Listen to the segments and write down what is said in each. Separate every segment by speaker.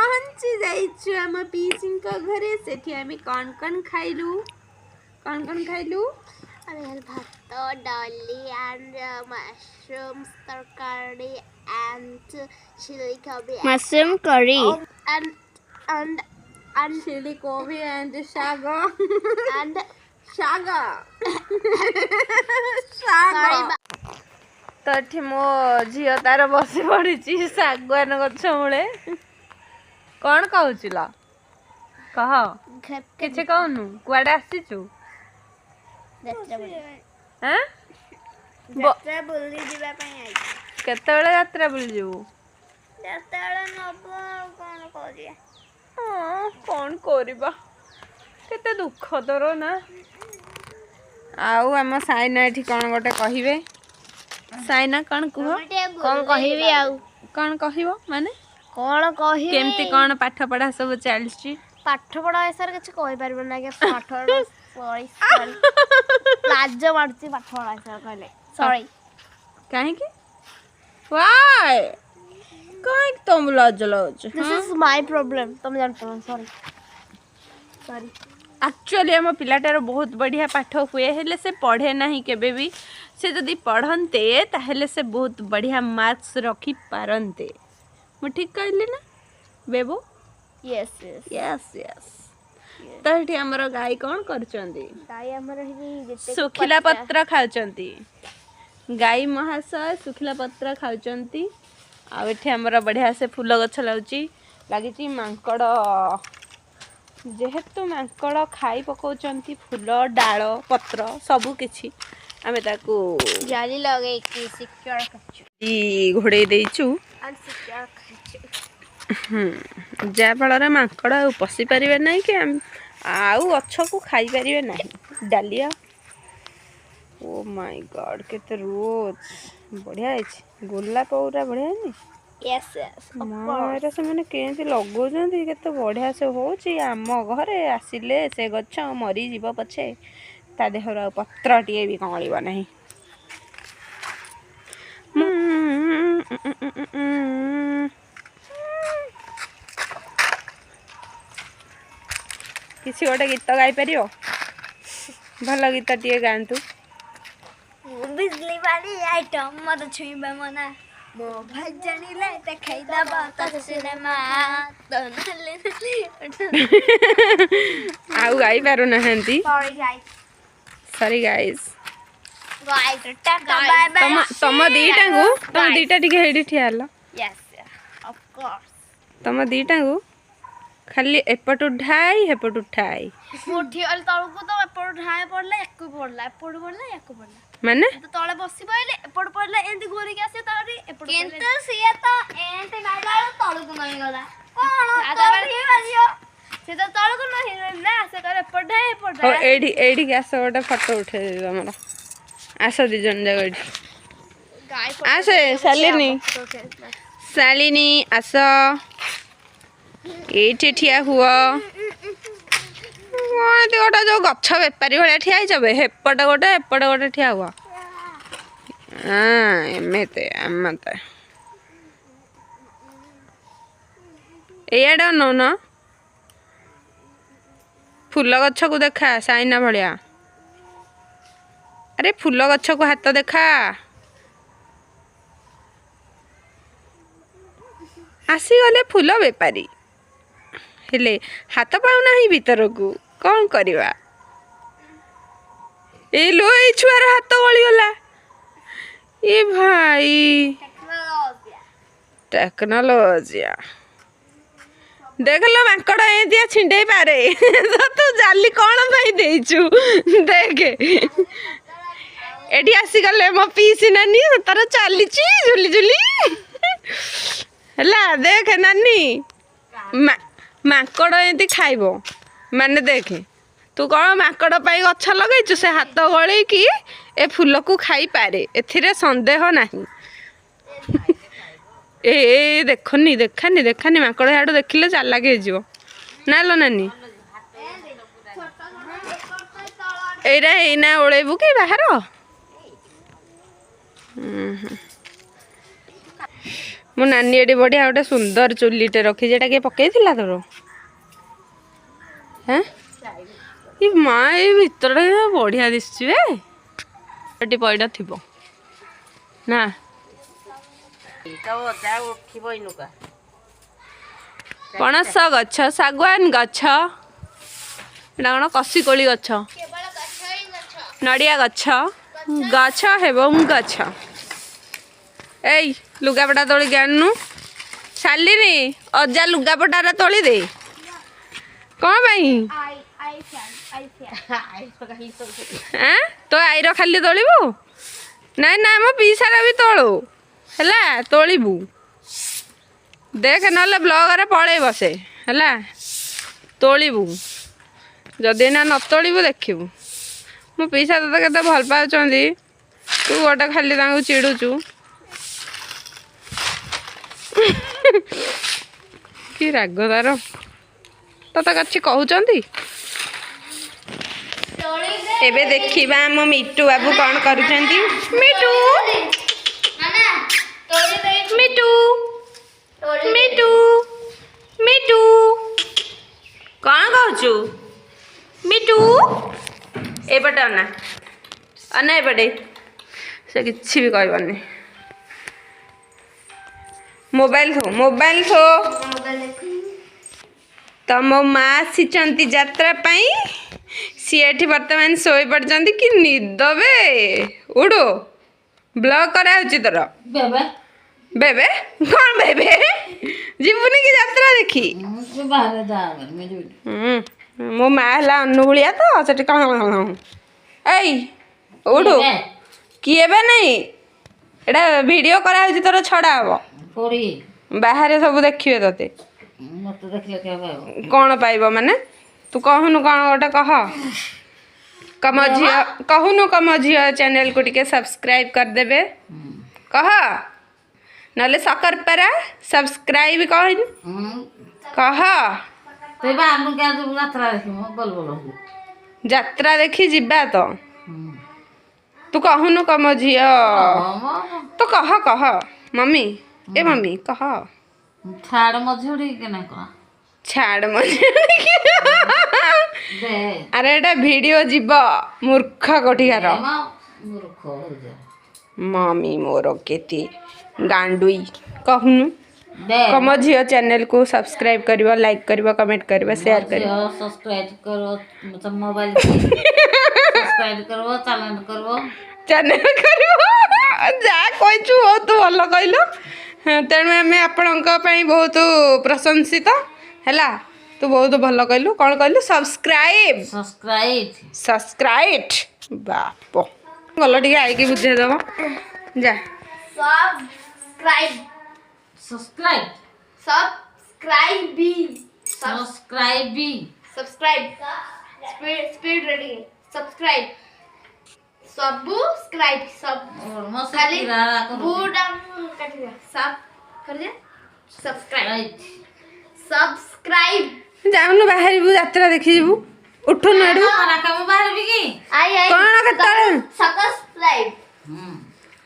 Speaker 1: पहुंची जाइछु हम पीसिन को घरे सेठी आमी कौन खाइलु
Speaker 2: अरे भात डाली एंड मशरूम्स तरकारी एंड चिली कोबी
Speaker 3: मशरूम करी
Speaker 2: and
Speaker 1: चिली कोबी एंड शाग
Speaker 2: and
Speaker 1: शाग तो एठी मो झियो तार बसी पड़ी शागवान गछ मूले कौन कहूल कह किसी कहनु कुआडे आसीचु
Speaker 2: यात्रा बुली जीवा पई आई
Speaker 1: केतेबेले यात्रा बुली जीवु
Speaker 2: यात्रा नबो कोन करिया
Speaker 1: कौन करबा केते दुख तोर ना आउ आम साइना एठी कौन गोटे कहिबे साइना कौन कुह
Speaker 3: कौन कहिबी आउ
Speaker 1: कौन कहबो माने
Speaker 3: कौन कहि
Speaker 1: केमती कौन पाठ पढ़ा सब चलछि
Speaker 3: पाठ पढ़ा ऐसर किछ कहि परबो ना के पाठ सॉरी लाज मारती पाठ पढ़ा ऐसर कहले सॉरी
Speaker 1: काहे की व्हाई काहे तुम लाज लाज
Speaker 3: दिस इज माय प्रॉब्लम तुम जानतो सॉरी
Speaker 1: एक्चुअली आम पिलाटार बहुत बढ़िया पाठ हुए हेले से पढ़े नहीं केबे भी से जदि पढ़ते ताहेले से बहुत बढ़िया मार्क्स रखी पारंते मु ठीक कहली ना बेबो
Speaker 3: यस यस
Speaker 1: यस यस तो एठी हमर गाय कौन करचंदी
Speaker 3: गाय हमर ही जेते
Speaker 1: सुखिला पत्र खाउचंती गाय महाशय सुखिला पत्र खाउचंती आ एठी हमर बढ़िया से फूल गछ लाउची लागिची मांकड़ जेहेतु मांकड़ खाई पकाउचंती फूल डाल पत्र सबु किछि आमे ताकू
Speaker 3: जाली लगे कि सिक्योर करछु
Speaker 1: ई घोड़े देइचु
Speaker 3: अनसिक्योर करछु
Speaker 1: जा फल मांकड़ आ पशि पारे ना कि आउ गछ को खाई पारे ना डालिया ओ माय गॉड केते रोज बढ़िया है गोलाप पूरा बढ़िया है
Speaker 3: यस यस
Speaker 1: मारे से माने केंति लगौजंती केते बढ़िया से होची आम घरे आसिले से गछ मरी जीव पछे ता देहर पत्र टिए भी कमलिबा नहीं किसी गोटे गीत गाई पारियो भल गीत टिए गांतु
Speaker 2: बिजली वाली आइटम मत छुईबा मना मो भजनी ले त खैदा बात सिनेमा
Speaker 1: आउ गाई पारु नहंती
Speaker 2: sorry
Speaker 1: sorry
Speaker 2: guys
Speaker 1: guys
Speaker 2: tata bye bye
Speaker 1: तम दीटा टिके हेडी ठियाला
Speaker 2: यस ऑफ कोर्स
Speaker 1: तम दीटा को खाली एपट उठाई हेपट उठाई
Speaker 3: उठी अल तळको तो एपड़ ढाय पड़ला एकको पड़ला एपड़ पड़ला एकको पड़ला
Speaker 1: माने
Speaker 3: तो तळे बसी पइले एपड़ पड़ला एंती घोरी के आसे तारी एपड़
Speaker 2: किंतु सिया तो एंते माइला तळको नहीं गला कोन तळी बाजियो
Speaker 3: से तो तळको नहीं ना से करे एपड़ ढाय एपड़
Speaker 1: हो
Speaker 3: ढाय
Speaker 1: एडी के आस गोटे फोटो उठे हमर आस दी जन जगह
Speaker 3: गाय
Speaker 1: आसे शालिनी आस एठी ठिया हुआ गोटे जो गछ बेपारी भाया ठिया हेपट गोटे ठिया हुआ एमते आमते एयाडे नौ न फूल गछ को देखा साइना भलिया अरे फूल गछ को हाथ देखा आसी गले फूल बेपारी हेले हाथ पाऊना ही भीतर को कौन करवा ए लो ए छुआर हाथ गलीगला ए भाई टेक्नोलॉजी देख लो माकड़ एदिया छिंडे पारे तू जाली कौन भाई देचु देख एडी आसी गले मो पीसी नानी तार चली झुली झुली हला देख नानी माकड़ एमती खाइब माने देख तू कौन माकड़ पाई गछ लगेचु से हाथ गले कि ए फूल को खाई पारे एथिरे संदेह नहीं ए देखनी देखानी देखानी माकड़ हाड़ देखिले चालाक हो ना लो नानी एरा एना ओळेबु कि बाहर मो नानी एडी बढ़िया गोटे सुंदर चुलीटे रखी जेटा किए पकईला तोर हाँ ये माँ ये भितर बढ़िया दिशुए पैड थी ना पणस गछ शागुआन गछ एटा कौन कषिकोली गछ नड़िया गछ गछ हेबं गछ ए लुगापटा तोली आनु सारिनी अजा लुगापटा तोली दे कौन भाई तो आईर खाली तोलू नाई ना मो पीसार भी तोलू है तोलू देख ना ब्लॉग पलैब से है तोलू जदि ना न तोलू देखू मो पीसा तो केते भल पाउछंती तू गोटे खाली चिड़ुचु कि राग तार तत कछि कहउचंती एबे देखिबा हम मिट्टू बाबू कौन करूचंती मिट्टू मिट्टू मिट्टू मिट्टू कौन कहचु मिट्टू एपटे अना अना एपटे से किसी भी कहबानी मोबाइल थो तम माँ आसी यात्रा पाई सी एठी वर्तमान सोई पड़चंती कि निद बे उड़ो ब्लॉग करा तोर बेबे कौन बेबे जीवनी की यात्रा देखी मो माँ है अनुगुलिया तो से उठू किए बे नहीं एटा वीडियो करा तोर छड़ा हम बाहर सब देखिए तोते कौन पाइब माने तू कहूनु कौन गोटे कह कम झी कहूनु कम झी चैनल को टिके सब्सक्राइब कर देबे कह नले सकरपरा सब्सक्राइब कह यात्रा देखी जीवा तो तू कहूनु कम झी तो कह मम्मी ए मम्मी कह
Speaker 4: छाड़ मझुड़ी के ना कह
Speaker 1: छाड़ अरे एटा वीडियो जीव मूर्ख कोठियार मम्मी मोर केती गांडुई कहूनु कम झियो चैनल को सब्सक्राइब करिवो लाइक करिवो कमेंट करिवो शेयर करिवो
Speaker 4: सब्सक्राइब करो मतलब मोबाइल सब्सक्राइब करो चैनल करिवो जा कहछु बहुत भल कहलो तेणु आम आपण बहुत प्रशंसित है तू बहुत भल कहलु कौन कहलु सब्सक्राइब सब्सक्राइब बाप गल टे आई बुझेदब जा
Speaker 3: subscribe speed ready subscribe subscribe सब खाली बूट काट दिया सब कर दिया सब्सक्राइब
Speaker 1: जाऊनु बाहर यात्रा देखी जीवु उठु नडु
Speaker 4: बाहर भी की
Speaker 3: आई
Speaker 1: कौन कतल
Speaker 3: subscribe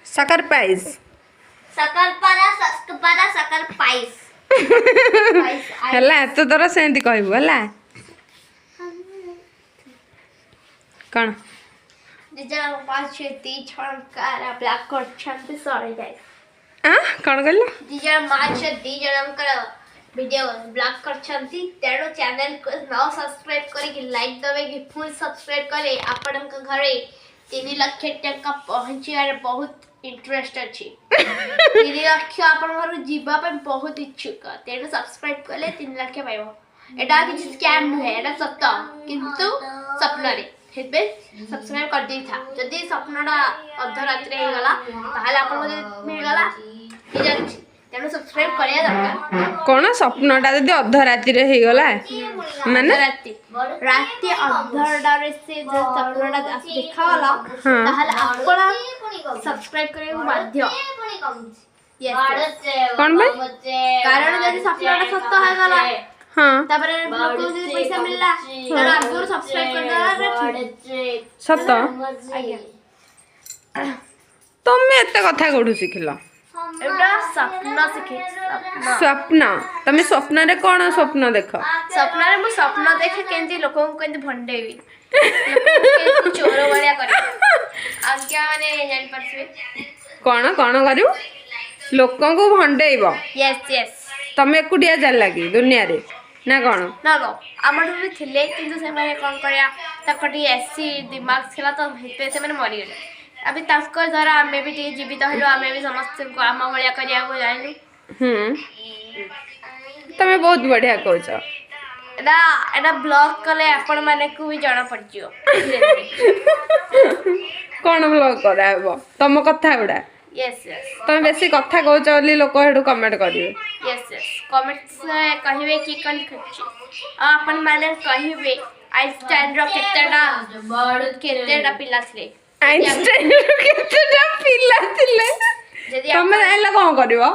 Speaker 1: sucker price
Speaker 3: sucker price
Speaker 1: हला तो तोर सेंती कहबू हला कौन कौन कहल
Speaker 3: वीडियो ब्लॉग करछंती तेणु चैनल को न सब्सक्राइब करी लाइक दबे कि फुल सब्सक्राइब करे आपण घरे 3 लाख टका पहुंचार बहुत इंटरेस्ट अच्छी 3 लाख आपण घर जीवा पे बहुत इच्छुक तेणु सब्सक्राइब कले 3 लाख पाइबो एटा किछि स्कैम नुहे एटा सत्य किंतु स्वप्न रे हेबे सब्सक्राइब कर दी था जदी स्वप्नडा अर्धरात्रि हे गला ताहाले आपण मिल गला कि जानि तेणु सब्सक्राइब करिया दरकार
Speaker 1: कौन स्वप्नटा जदि अर्धरात्रि रे हे गला माने
Speaker 3: राति अर्धटा रे से जो स्वप्नडा देखा वाला ताहाले आपण सब्सक्राइब करे बाध्य
Speaker 1: कौन भाई
Speaker 3: कारण जदि स्वप्नडा सत्य हे गला
Speaker 1: हाँ
Speaker 3: तापर लोक को पैसा मिलला तर आगुर सब्सक्राइब कर देला
Speaker 1: सत तुम एत कथा कोठू शिखिल
Speaker 3: एउटा स्वप्न सिखे
Speaker 1: स्वप्न तमे स्वप्न रे कौन स्वप्न देख
Speaker 3: स्वप्न रे मु स्वप्न देखे केंती लोकों को केंती भंडेवी केंती चोर वालिया करे आज्ञा माने जान परछे
Speaker 1: कौन कौन करू लोकों को भंडेइब
Speaker 3: यस यस
Speaker 1: तमे एकुटिया जान लगी दुनिया रे ना कौन
Speaker 3: ना नो हमर भी थिले किंतु से माने कोन करया तकटी एसी दिमाग छिला तो हेते से माने मरि गेले अभी तस्कर द्वारा हमें भी जीवित हलो हमें भी समस्त को आम भलिया करिया को जाइनु
Speaker 1: तमे बहुत बढ़िया कहछ
Speaker 3: एटा एटा ब्लॉग कले आपण माने को भी जणा पड़जियो
Speaker 1: कौन ब्लॉग कराबो तम कथा उडा
Speaker 3: यस यस
Speaker 1: तमे बेसी कथा कहछ ओली लोक हेडू कमेंट करिवे
Speaker 3: यस यस कमेंट्स कहिवे की कन खछि आपण माने कहिवे आइंस्टाइन रो केतेडा पिला छले
Speaker 1: आइंस्टाइन रो केतेडा पिला थिले
Speaker 3: जदी
Speaker 1: तमे जाइला कोन करिवो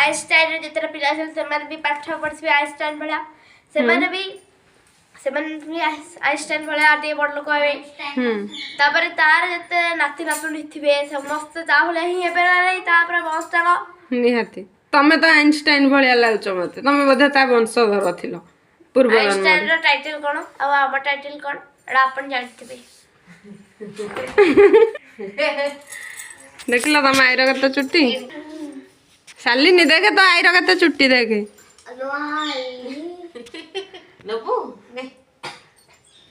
Speaker 3: आइंस्टाइन रो जेतेडा पिला छले से माने भी पाठ पढिबे आइंस्टाइन भला से माने भी आइंस्टाइन भला आटे बड़ लोक होवे तापर तार जते नाती नातुनी थिबे समस्त ता भला ही हेबे रे तापर बसटा
Speaker 1: निहाती तमे तो आइंस्टाइन भलिया लागछ मते तमे बधा ता वंशधर थिलो पूर्व
Speaker 3: आइंस्टाइन रो टाइटल कोन अब हमर टाइटल कोन एडा अपन जानथिबे
Speaker 1: देखला तमे आइरो कते चुट्टी सालिनी देखे तो आइरो कते चुट्टी देखे
Speaker 4: नबु ने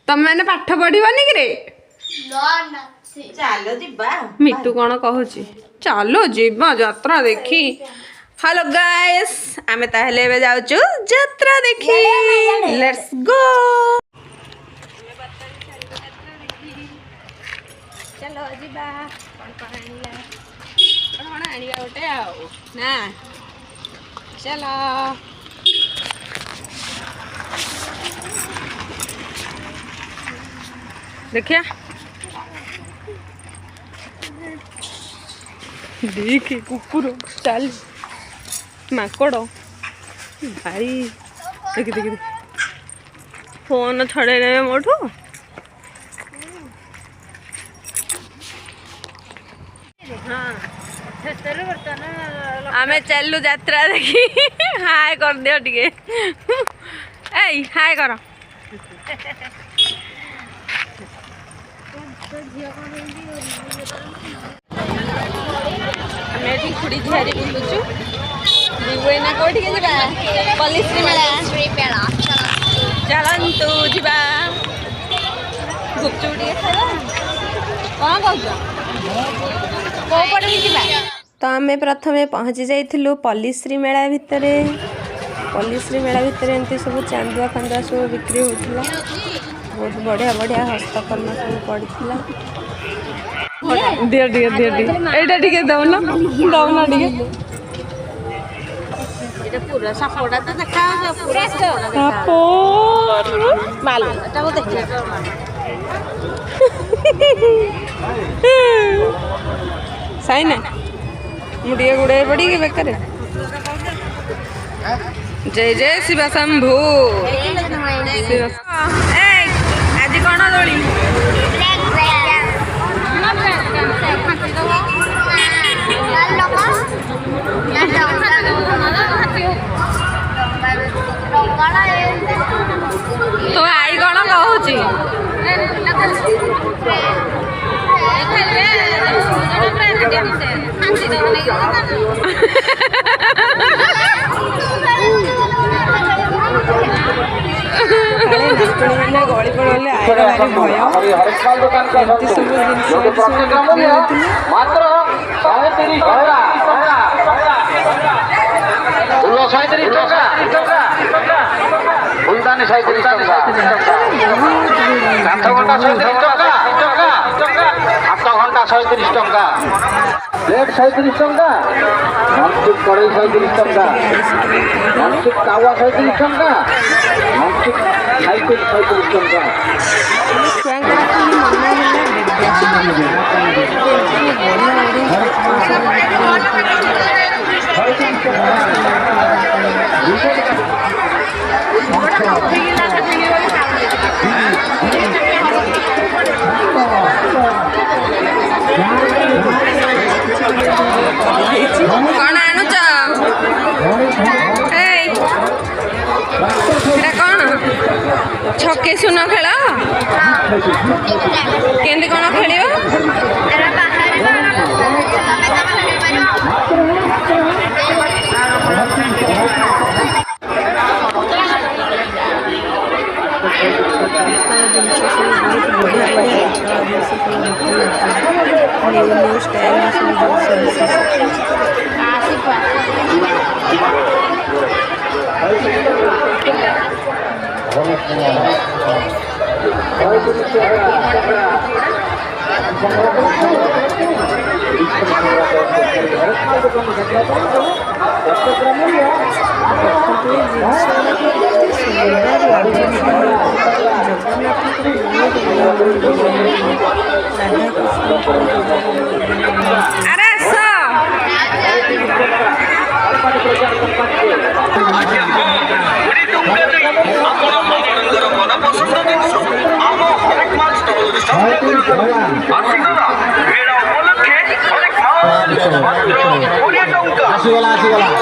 Speaker 1: तमे माने पाठ पढिबनी कि रे
Speaker 4: चलो जिबा
Speaker 1: मिट्टू कौन कहूची चलो जीवा यात्रा देखी हेलो गाइस आमे ताहले एबे जाउचु यात्रा देखी लेट्स गो चलो जीवा कौन आनिला गोटे आउ ना चलो देखिया देखे कुकुर चल माकड़ भाई देख देख देख फोन छड़े ने मोठू आमे चलू यात्रा देखी हाय कर दियो टिके ए हाय कर ଆମେ ଖୁଡ଼ି ଝିଆରୀ ବୁଲୁଛୁ ଯିବୁ ଏଇନା କୋଉଠିକି ଯିବା ପଲିଶ୍ରୀ ମେଳା ଚାଲନ୍ତୁ ଯିବା ଗୁପଚୁପ ଟିକେ ଖାଇବା କ'ଣ କହୁଛ କୋଉ ପଟେ ଯିବା ତ ଆମେ ପ୍ରଥମେ ପହଞ୍ଚି ଯାଇଥିଲୁ ପଲିଶ୍ରୀ ମେଳା ଭିତରେ ଏମିତି ସବୁ ଚାନ୍ଦୁଆ ଫାନ୍ଦୁଆ ସବୁ ବିକ୍ରି ହେଉଥିଲା ବହୁତ ବଢ଼ିଆ ବଢ଼ିଆ ହସ୍ତକର୍ମ ସବୁ ପଡ଼ିଥିଲା ଦିଅ ଟିକେ ଦିଅ ଟିକେ ଏଇଟା ଟିକେ ଦଉନ ଟିକେ
Speaker 4: पूरा सापोड़ा तो देखा पूरा माल एटा देखिए
Speaker 1: सही ना मुझे गुड़े पड़ी कि बेकार जय जय शिव शंभु आज कौन दोली तो आई कौन कहूची गली पड़े आए भय एमती सब
Speaker 5: फुलदानी 37 टका काठ घंटा 37 टका हाथ घंटा 37 टका प्लेट 37 टका नॉनस्टिक कड़ाई 37 टका नॉनस्टिक तावा 37 टका नॉनस्टिक साइकिल 37 टका
Speaker 1: କେମିତି କ'ଣ ଖେଳିବ?
Speaker 2: ଏରା ବାହାରିବ ତମେ
Speaker 1: ଆରେ ଆସ
Speaker 5: ଆସିଗଲା ଆସିଗଲା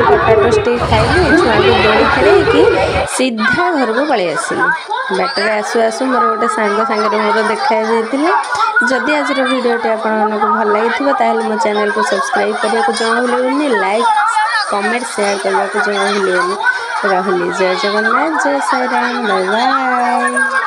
Speaker 1: ପଟାଟୋ ଷ୍ଟିକ୍ ଖାଇଲି ଛୁଆଙ୍କୁ ଦୋଳି ଖେଳେଇକି ସିଧା ଘରକୁ ପଳେଇ ଆସିଲି। ବାଟରେ ଆସୁ ଆସୁ ମୋର ଗୋଟେ ସାଙ୍ଗରେ ମୋର ଦେଖା ଯାଇଥିଲା। ଯଦି ଆଜିର ଭିଡ଼ିଓଟି ଆପଣମାନଙ୍କୁ ଭଲ ଲାଗିଥିବ ତାହେଲେ ମୋ ଚ୍ୟାନେଲକୁ ସବସ୍କ୍ରାଇବ୍ କରିବାକୁ ଜମା ଭୁଲିବେନି, ଲାଇକ୍ କମେଣ୍ଟ ସେୟାର କରିବାକୁ ଜମା ଭୁଲିବେନି। ରହିଲି, ଜୟ ଜଗନ୍ନାଥ, ଜୟ ସାଇରାମ, ବାଏ ବାଏ।